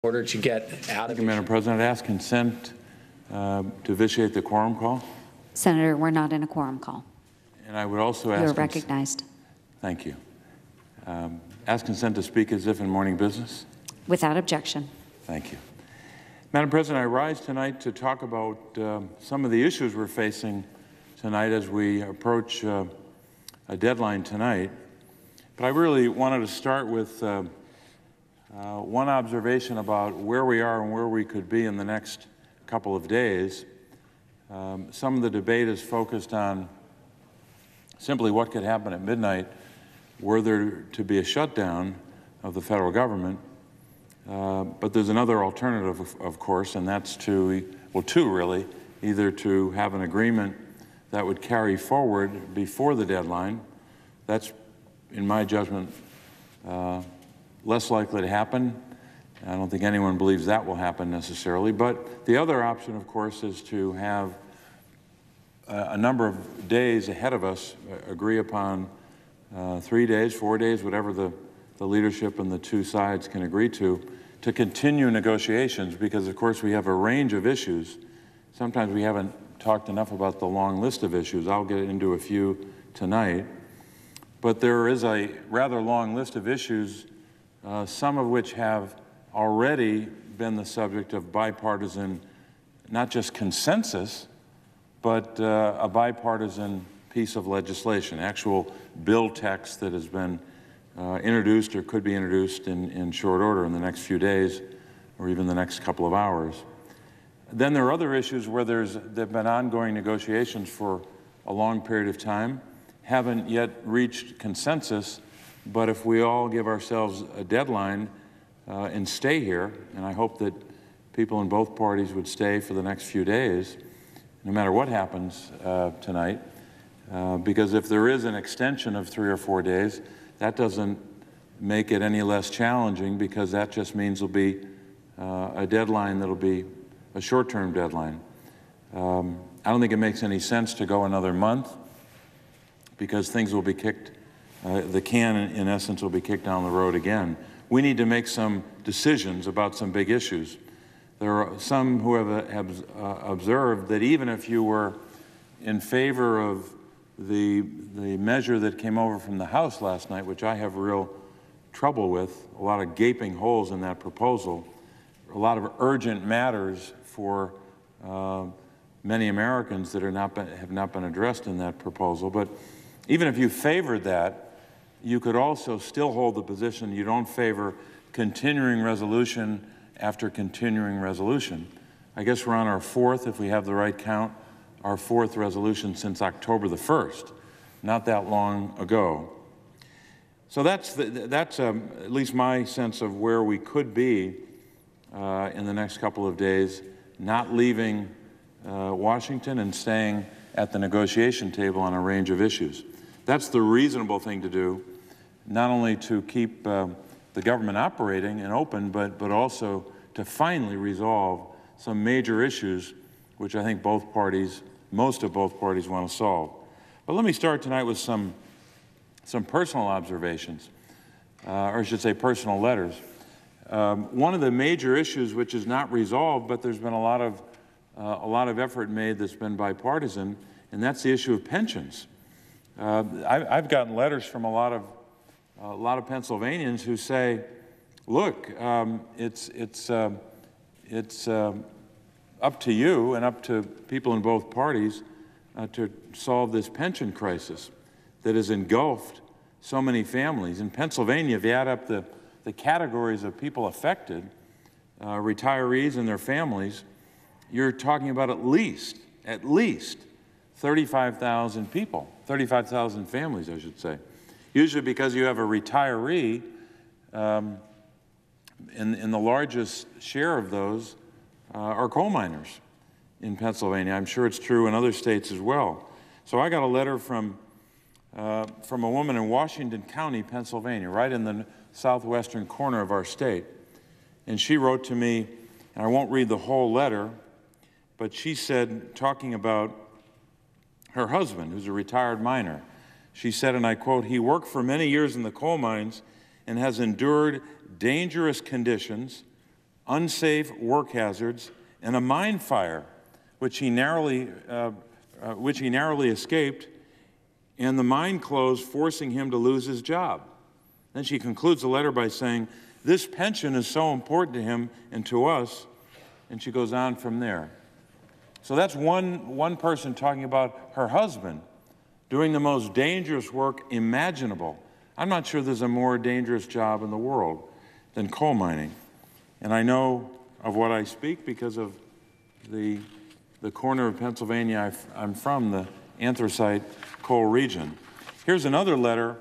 order to get out Thank you, Madam President. I ask consent to vitiate the quorum call. Senator, we're not in a quorum call. And I would also ask... You're recognized. Thank you. Ask consent to speak as if in morning business. Without objection. Thank you. Madam President, I rise tonight to talk about some of the issues we're facing tonight as we approach a deadline tonight. But I really wanted to start with one observation about where we are and where we could be in the next couple of days. Some of the debate is focused on simply what could happen at midnight were there to be a shutdown of the federal government. But there's another alternative, of course, and that's two really, either to have an agreement that would carry forward before the deadline. That's, in my judgment, less likely to happen. I don't think anyone believes that will happen necessarily. But the other option, of course, is to have a number of days ahead of us agree upon 3 days, 4 days, whatever the leadership and the two sides can agree to continue negotiations, because, of course, we have a range of issues. Sometimes we haven't talked enough about the long list of issues. I'll get into a few tonight. But there is a rather long list of issues, some of which have already been the subject of bipartisan, not just consensus, but a bipartisan piece of legislation, actual bill text that has been introduced or could be introduced in short order in the next few days or even the next couple of hours. Then there are other issues where there have been ongoing negotiations for a long period of time, haven't yet reached consensus, but if we all give ourselves a deadline and stay here, and I hope that people in both parties would stay for the next few days, no matter what happens tonight, because if there is an extension of 3 or 4 days, that doesn't make it any less challenging, because that just means there'll be a deadline that'll be a short-term deadline. I don't think it makes any sense to go another month, because things will be kicked, the can, in essence, will be kicked down the road again. We need to make some decisions about some big issues. There are some who have observed that even if you were in favor of the measure that came over from the House last night, which I have real trouble with, a lot of gaping holes in that proposal, a lot of urgent matters for many Americans that have not been addressed in that proposal. But even if you favored that, you could also still hold the position you don't favor continuing resolution after continuing resolution. I guess we're on our fourth, if we have the right count, our fourth resolution since October the 1st, not that long ago. So that's at least my sense of where we could be in the next couple of days, not leaving Washington and staying at the negotiation table on a range of issues. That's the reasonable thing to do, not only to keep the government operating and open, but also to finally resolve some major issues which I think both parties, most of both parties, want to solve. But let me start tonight with some personal observations, or I should say personal letters. One of the major issues which is not resolved, but there's been a lot of effort made that's been bipartisan, and that's the issue of pensions. I've gotten letters from a lot of Pennsylvanians who say, look, it's up to you and up to people in both parties to solve this pension crisis that has engulfed so many families. In Pennsylvania, if you add up the categories of people affected, retirees and their families, you're talking about at least 35,000 people, 35,000 families, I should say. Usually because you have a retiree, in the largest share of those are coal miners in Pennsylvania. I'm sure it's true in other states as well. So I got a letter from a woman in Washington County, Pennsylvania, right in the southwestern corner of our state. And she wrote to me, and I won't read the whole letter, but she said, talking about her husband, who's a retired miner, she said, and I quote, "He worked for many years in the coal mines and has endured dangerous conditions, unsafe work hazards, and a mine fire, which he narrowly escaped, and the mine closed, forcing him to lose his job. Then she concludes the letter by saying, "This pension is so important to him and to us," and she goes on from there. So that's one person talking about her husband doing the most dangerous work imaginable. I'm not sure there's a more dangerous job in the world than coal mining. And I know of what I speak because of the corner of Pennsylvania I'm from, the anthracite coal region. Here's another letter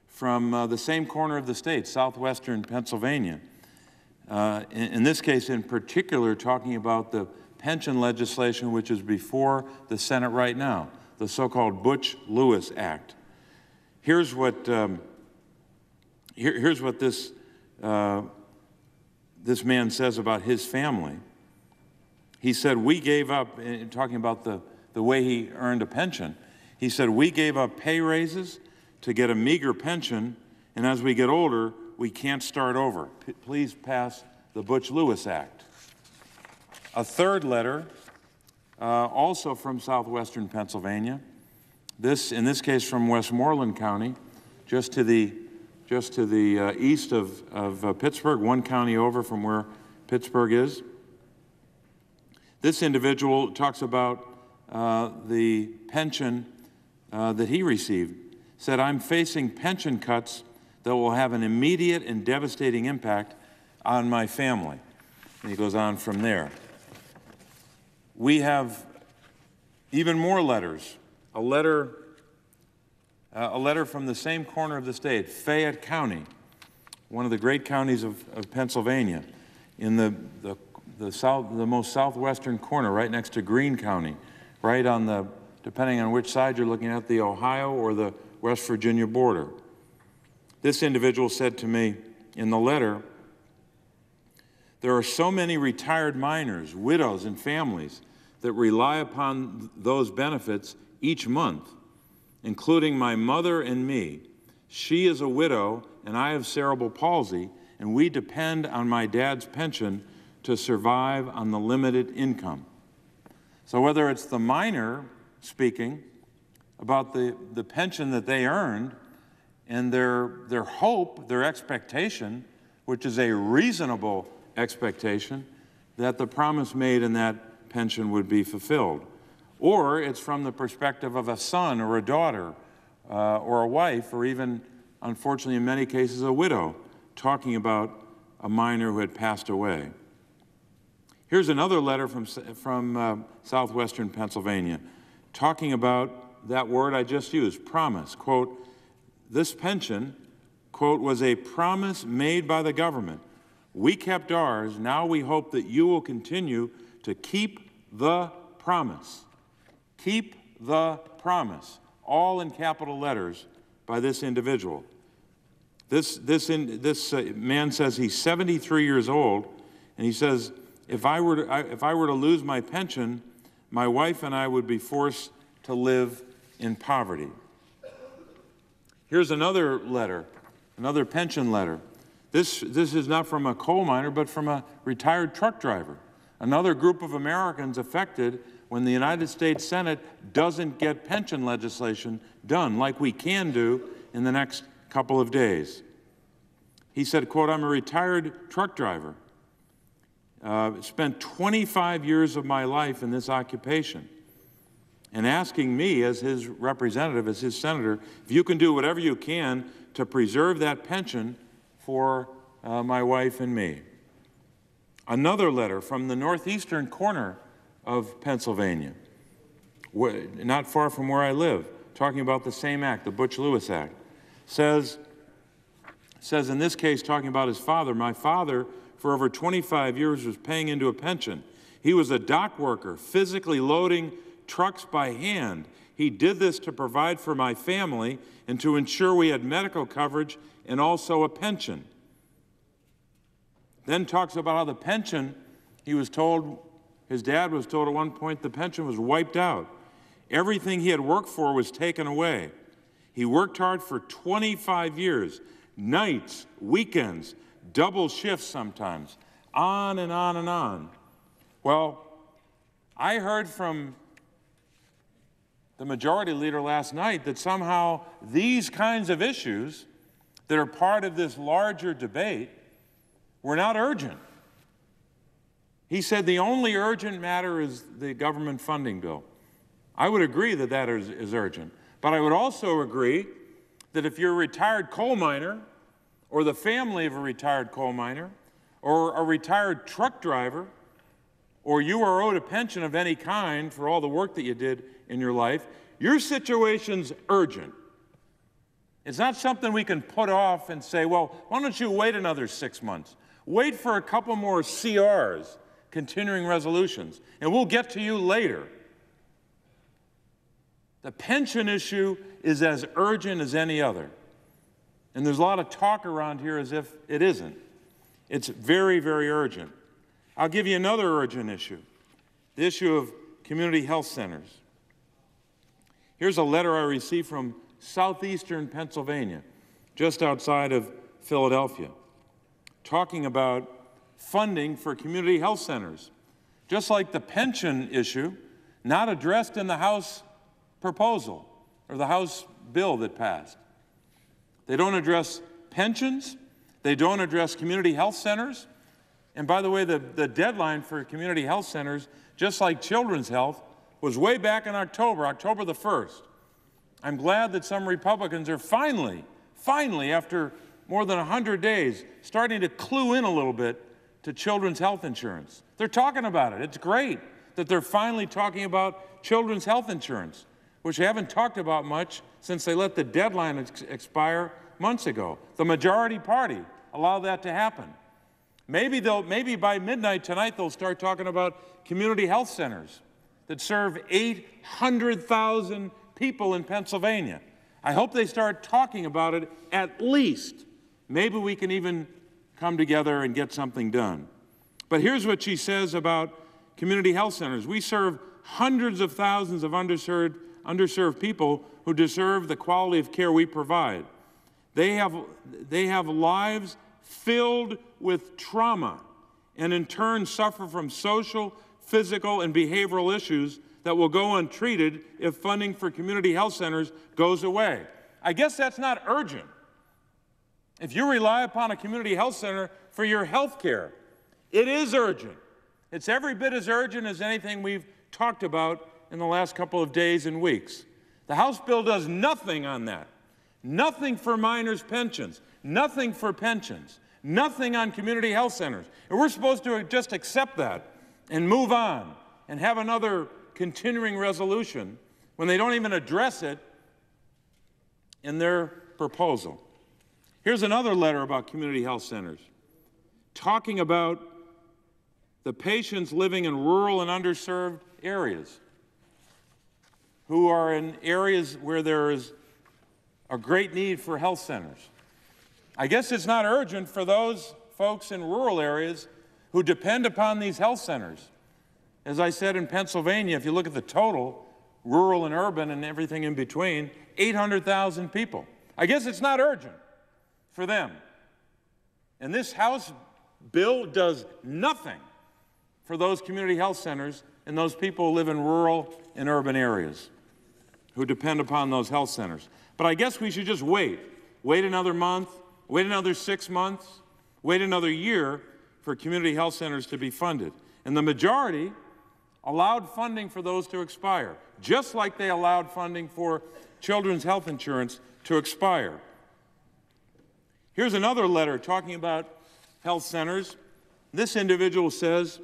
from the same corner of the state, southwestern Pennsylvania. In this case, in particular, talking about the pension legislation which is before the Senate right now, the so-called Butch-Lewis Act. Here's what this man says about his family. He said, "We gave up," talking about the way he earned a pension. He said, "We gave up pay raises to get a meager pension, and as we get older, we can't start over. Please pass the Butch-Lewis Act." A third letter, also from southwestern Pennsylvania, in this case from Westmoreland County, just to the east of Pittsburgh, one county over from where Pittsburgh is. This individual talks about the pension that he received. Said, "I'm facing pension cuts that will have an immediate and devastating impact on my family." And he goes on from there. We have even more letters. A letter from the same corner of the state, Fayette County, one of the great counties of Pennsylvania, in the most southwestern corner, right next to Greene County, right on the, depending on which side you're looking at, the Ohio or the West Virginia border. This individual said to me in the letter, "There are so many retired miners, widows, and families that rely upon those benefits each month, including my mother and me. She is a widow, and I have cerebral palsy, and we depend on my dad's pension to survive on the limited income." So whether it's the miner speaking about the pension that they earned and their hope, their expectation, which is a reasonable expectation, that the promise made in that pension would be fulfilled. Or it's from the perspective of a son or a daughter or a wife, or even, unfortunately in many cases, a widow, talking about a miner who had passed away. Here's another letter from southwestern Pennsylvania, talking about that word I just used, promise. Quote, "This pension," quote, "was a promise made by the government. We kept ours. Now we hope that you will continue to keep the promise." Keep the promise, all in capital letters by this individual. This man says he's 73 years old, and he says, if I were to lose my pension, my wife and I would be forced to live in poverty. Here's another letter, another pension letter. This is not from a coal miner, but from a retired truck driver. Another group of Americans affected when the United States Senate doesn't get pension legislation done, like we can do in the next couple of days. He said, quote, "I'm a retired truck driver. Spent 25 years of my life in this occupation," and asking me as his representative, as his senator, if you can do whatever you can to preserve that pension for my wife and me. Another letter from the northeastern corner of Pennsylvania, not far from where I live, talking about the same act, the Butch-Lewis Act, says in this case, talking about his father, "My father, for over 25 years, was paying into a pension. He was a dock worker, physically loading trucks by hand. He did this to provide for my family and to ensure we had medical coverage and also a pension." Then talks about how the pension, he was told, his dad was told at one point, the pension was wiped out. Everything he had worked for was taken away. He worked hard for 25 years, nights, weekends, double shifts sometimes, on and on and on. Well, I heard from the majority leader last night that somehow these kinds of issues that are part of this larger debate were not urgent. He said the only urgent matter is the government funding bill. I would agree that that is urgent, but I would also agree that if you're a retired coal miner or the family of a retired coal miner or a retired truck driver, or you are owed a pension of any kind for all the work that you did in your life, your situation's urgent. It's not something we can put off and say, well, why don't you wait another 6 months? Wait for a couple more CRs, continuing resolutions, and we'll get to you later. The pension issue is as urgent as any other. And there's a lot of talk around here as if it isn't. It's very, very urgent. I'll give you another urgent issue, the issue of community health centers. Here's a letter I received from southeastern Pennsylvania, just outside of Philadelphia, talking about funding for community health centers. Just like the pension issue, not addressed in the House proposal or the House bill that passed. They don't address pensions. They don't address community health centers. And by the way, the deadline for community health centers, just like children's health, was way back in October the 1st. I'm glad that some Republicans are finally, after more than 100 days, starting to clue in a little bit to children's health insurance. They're talking about it. It's great that they're finally talking about children's health insurance, which they haven't talked about much since they let the deadline expire months ago. The majority party allowed that to happen. Maybe by midnight tonight they'll start talking about community health centers that serve 800,000 people in Pennsylvania. I hope they start talking about it at least. Maybe we can even come together and get something done. But here's what she says about community health centers. We serve hundreds of thousands of underserved people who deserve the quality of care we provide. They have lives filled with trauma and in turn suffer from social, physical, and behavioral issues that will go untreated if funding for community health centers goes away. I guess that's not urgent. If you rely upon a community health center for your health care, it is urgent. It's every bit as urgent as anything we've talked about in the last couple of days and weeks. The House bill does nothing on that. Nothing for minors' pensions, nothing for pensions, nothing on community health centers. And we're supposed to just accept that and move on and have another continuing resolution when they don't even address it in their proposal. Here's another letter about community health centers, talking about the patients living in rural and underserved areas who are in areas where there is a great need for health centers. I guess it's not urgent for those folks in rural areas who depend upon these health centers. As I said, in Pennsylvania, if you look at the total, rural and urban and everything in between, 800,000 people. I guess it's not urgent for them. And this House bill does nothing for those community health centers and those people who live in rural and urban areas who depend upon those health centers. But I guess we should just wait. Wait another month, wait another 6 months, wait another year for community health centers to be funded. And the majority allowed funding for those to expire, just like they allowed funding for children's health insurance to expire. Here's another letter talking about health centers. This individual says,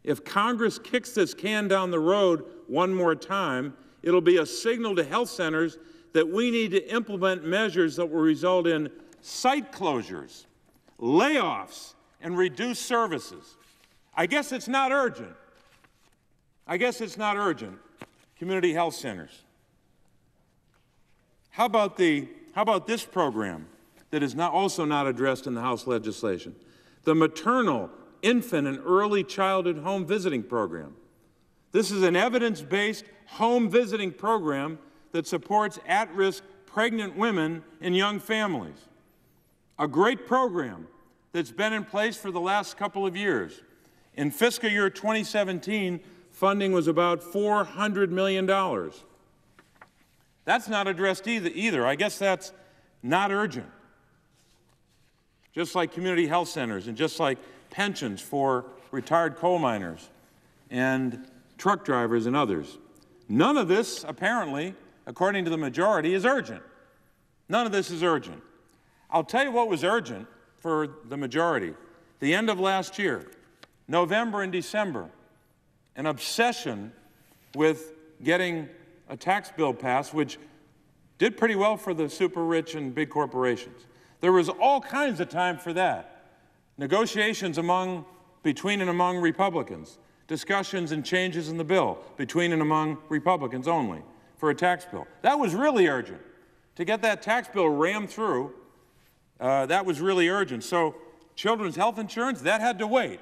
if Congress kicks this can down the road one more time, it'll be a signal to health centers that we need to implement measures that will result in site closures, layoffs, and reduced services. I guess it's not urgent. I guess it's not urgent. Community health centers. How about this program that is also not addressed in the House legislation? The maternal, infant, and early childhood home visiting program. This is an evidence-based home visiting program that supports at-risk pregnant women and young families. A great program, that's been in place for the last couple of years. In fiscal year 2017, funding was about $400 million. That's not addressed either. I guess that's not urgent. Just like community health centers and just like pensions for retired coal miners and truck drivers and others. None of this, apparently, according to the majority, is urgent. None of this is urgent. I'll tell you what was urgent for the majority. The end of last year, November and December, an obsession with getting a tax bill passed, which did pretty well for the super rich and big corporations. There was all kinds of time for that. Negotiations between and among Republicans, discussions and changes in the bill between and among Republicans only for a tax bill. That was really urgent. To get that tax bill rammed through, that was really urgent. So children's health insurance, that had to wait,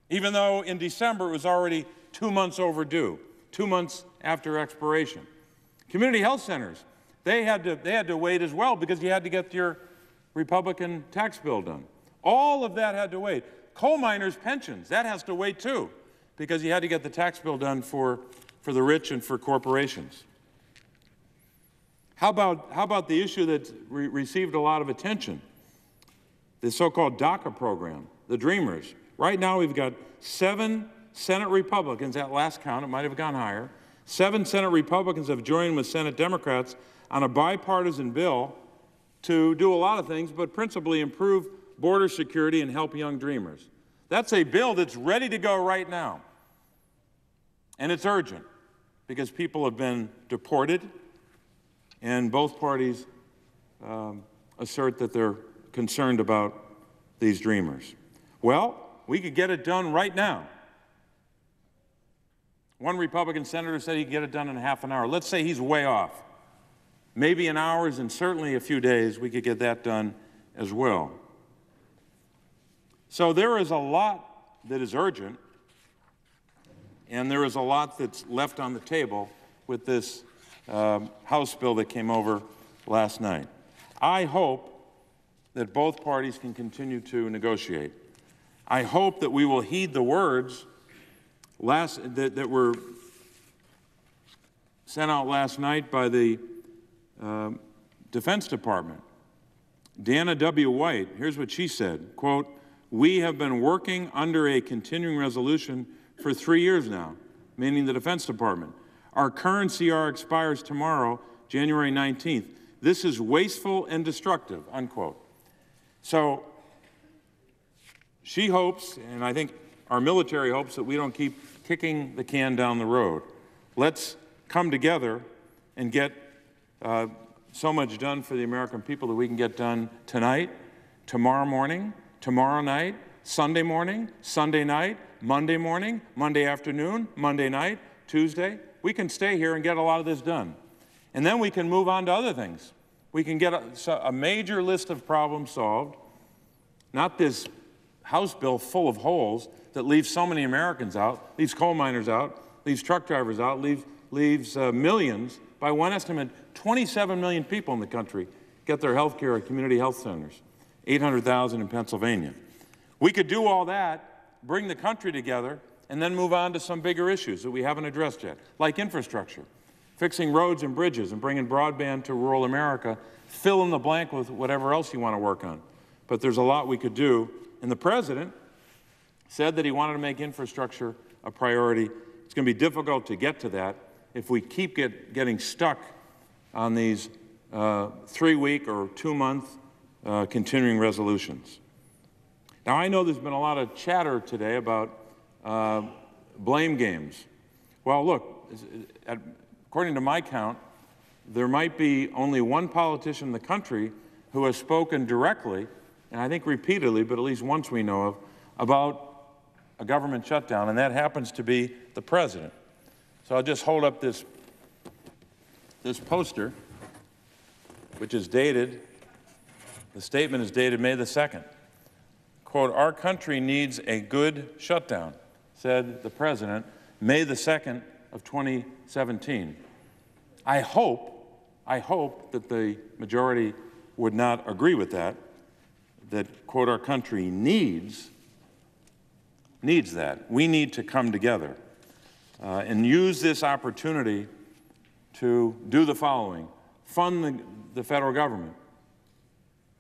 even though in December it was already 2 months overdue, 2 months after expiration. Community health centers, they had to wait as well because you had to get your Republican tax bill done. All of that had to wait. Coal miners' pensions, that has to wait too, because you had to get the tax bill done for the rich and for corporations. How about the issue that received a lot of attention? The so-called DACA program, the Dreamers. Right now we've got 7 Senate Republicans, at last count, it might have gone higher. 7 Senate Republicans have joined with Senate Democrats on a bipartisan bill to do a lot of things, but principally improve border security and help young dreamers. That's a bill that's ready to go right now. And it's urgent because people have been deported, and both parties assert that they're concerned about these dreamers. Well, we could get it done right now. One Republican senator said he could get it done in half an hour. Let's say he's way off. Maybe in hours and certainly a few days we could get that done as well. So there is a lot that is urgent, and there is a lot that's left on the table with this House bill that came over last night. I hope that both parties can continue to negotiate. I hope that we will heed the words that were sent out last night by the Defense Department. Deanna W. White, here's what she said, quote, "We have been working under a continuing resolution for 3 years now," meaning the Defense Department. "Our current CR expires tomorrow, January 19th. This is wasteful and destructive," unquote. So she hopes, and I think our military hopes, that we don't keep kicking the can down the road. Let's come together and get so much done for the American people that we can get done tonight, tomorrow morning, tomorrow night, Sunday morning, Sunday night, Monday morning, Monday afternoon, Monday night, Tuesday. We can stay here and get a lot of this done. And then we can move on to other things. We can get a major list of problems solved, not this House bill full of holes that leaves so many Americans out, leaves coal miners out, leaves truck drivers out, leaves millions, by one estimate, 27 million people in the country get their health care at community health centers, 800,000 in Pennsylvania. We could do all that, bring the country together, and then move on to some bigger issues that we haven't addressed yet, like infrastructure, fixing roads and bridges and bringing broadband to rural America, fill in the blank with whatever else you want to work on. But there's a lot we could do, and the President said that he wanted to make infrastructure a priority. It's going to be difficult to get to that if we keep getting stuck on these 3-week or 2-month continuing resolutions. Now, I know there's been a lot of chatter today about blame games. Well, look, according to my count, there might be only one politician in the country who has spoken directly, and I think repeatedly, but at least once we know of, about a government shutdown, and that happens to be the President. So I'll just hold up this poster, which is dated, the statement is dated May the 2nd. Quote, "Our country needs a good shutdown," said the President, May the 2nd of 2017. I hope that the majority would not agree with that, that, quote, our country needs that. We need to come together and use this opportunity to do the following: fund the federal government,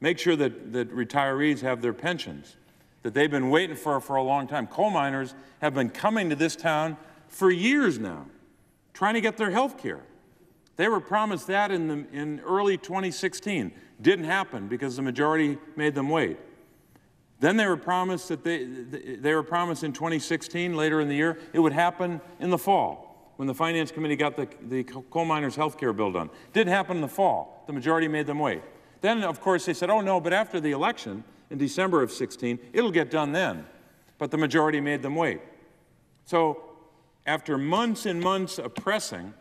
make sure that retirees have their pensions that they've been waiting for a long time. Coal miners have been coming to this town for years now, trying to get their health care. They were promised that in early 2016. Didn't happen because the majority made them wait. Then they were promised that they were promised in 2016, later in the year, it would happen in the fall when the Finance Committee got the coal miners' health care bill done. Didn't happen in the fall. The majority made them wait. Then, of course, they said, oh, no, but after the election in December of 16, it'll get done then. But the majority made them wait. So after months and months of pressing,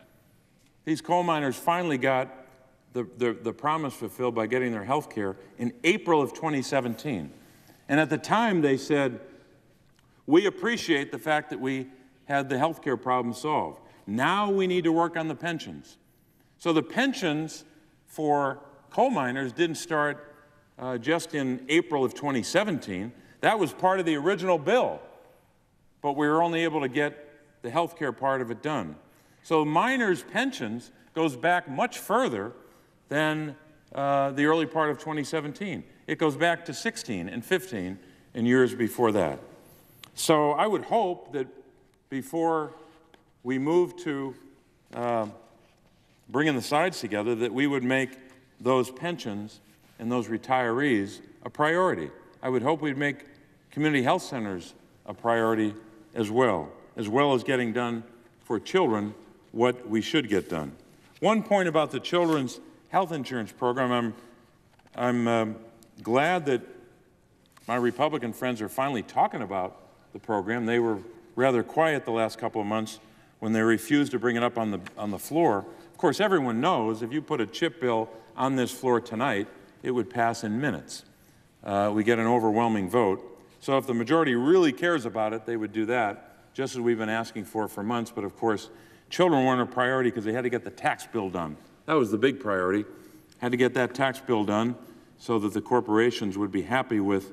these coal miners finally got the promise fulfilled by getting their health care in April of 2017. And at the time, they said, we appreciate the fact that we had the health care problem solved. Now we need to work on the pensions. So the pensions for coal miners didn't start just in April of 2017. That was part of the original bill, but we were only able to get the health care part of it done. So miners' pensions goes back much further than the early part of 2017. It goes back to 16 and 15 and years before that. So I would hope that before we move to bringing the sides together, that we would make those pensions and those retirees a priority. I would hope we'd make community health centers a priority as well as getting done for children what we should get done. One point about the children's health insurance program, I'm glad that my Republican friends are finally talking about the program. They were rather quiet the last couple of months when they refused to bring it up on the floor. Of course, everyone knows if you put a CHIP bill on this floor tonight, it would pass in minutes. We get an overwhelming vote. So if the majority really cares about it, they would do that, just as we've been asking for months. But of course, children weren't a priority because they had to get the tax bill done. That was the big priority. Had to get that tax bill done so that the corporations would be happy with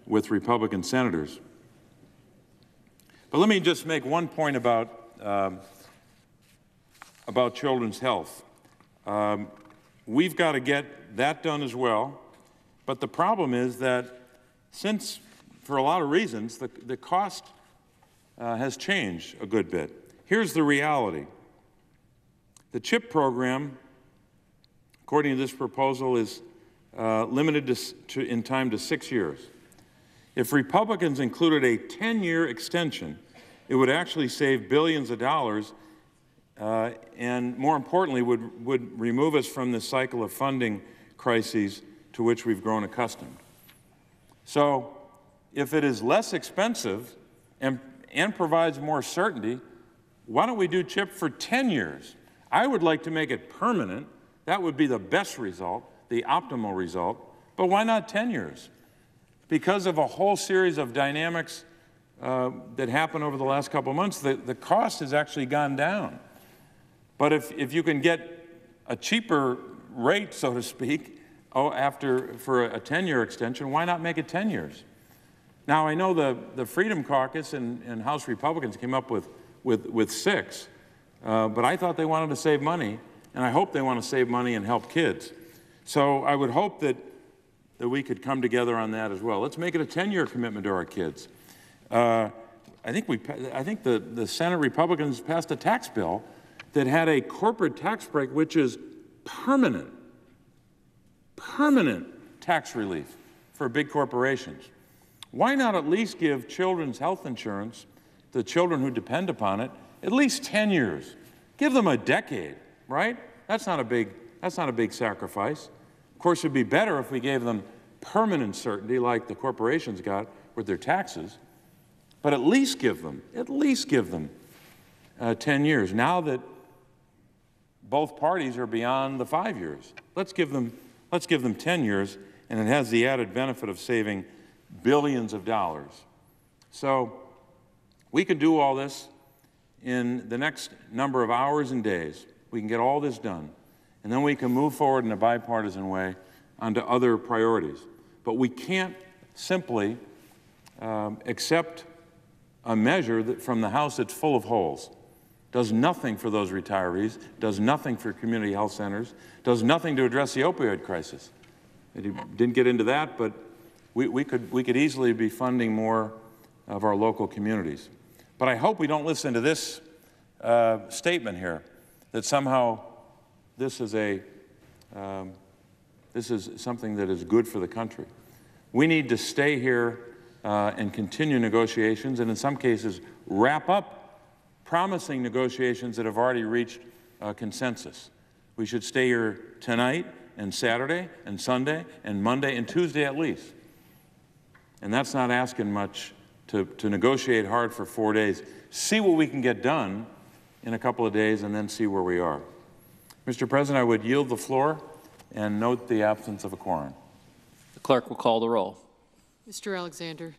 Republican senators. But let me just make one point about children's health. We've got to get that done as well. But the problem is that since, for a lot of reasons, the cost has changed a good bit. Here's the reality. The CHIP program, according to this proposal, is limited in time to 6 years. If Republicans included a 10-year extension, it would actually save billions of dollars and, more importantly, would remove us from this cycle of funding crises to which we've grown accustomed. So if it is less expensive and provides more certainty, why don't we do CHIP for 10 years? I would like to make it permanent. That would be the best result, the optimal result. But why not 10 years? Because of a whole series of dynamics that happened over the last couple of months, the cost has actually gone down. But if you can get a cheaper rate, so to speak, for a 10-year extension, why not make it 10 years? Now, I know the Freedom Caucus and House Republicans came up with 6, but I thought they wanted to save money, and I hope they want to save money and help kids. So I would hope that we could come together on that as well. Let's make it a 10-year commitment to our kids. I think the Senate Republicans passed a tax bill that had a corporate tax break, which is permanent tax relief for big corporations. Why not at least give children's health insurance, the children who depend upon it, at least 10 years? Give them a decade, right? That's not a big sacrifice. Of course, it'd be better if we gave them permanent certainty like the corporations got with their taxes, but at least give them 10 years. Now that both parties are beyond the 5 years, let's give them 10 years, and it has the added benefit of saving billions of dollars. So we can do all this in the next number of hours and days. We can get all this done, and then we can move forward in a bipartisan way onto other priorities. But we can't simply accept a measure that from the House that's full of holes, does nothing for those retirees, does nothing for community health centers, does nothing to address the opioid crisis. He didn't get into that, but we could easily be funding more of our local communities. But I hope we don't listen to this statement here, that somehow this is something that is good for the country. We need to stay here and continue negotiations, and in some cases wrap up promising negotiations that have already reached consensus. We should stay here tonight and Saturday and Sunday and Monday and Tuesday at least. And that's not asking much to negotiate hard for 4 days. See what we can get done in a couple of days and then see where we are. Mr. President, I would yield the floor and note the absence of a quorum. The clerk will call the roll. Mr. Alexander.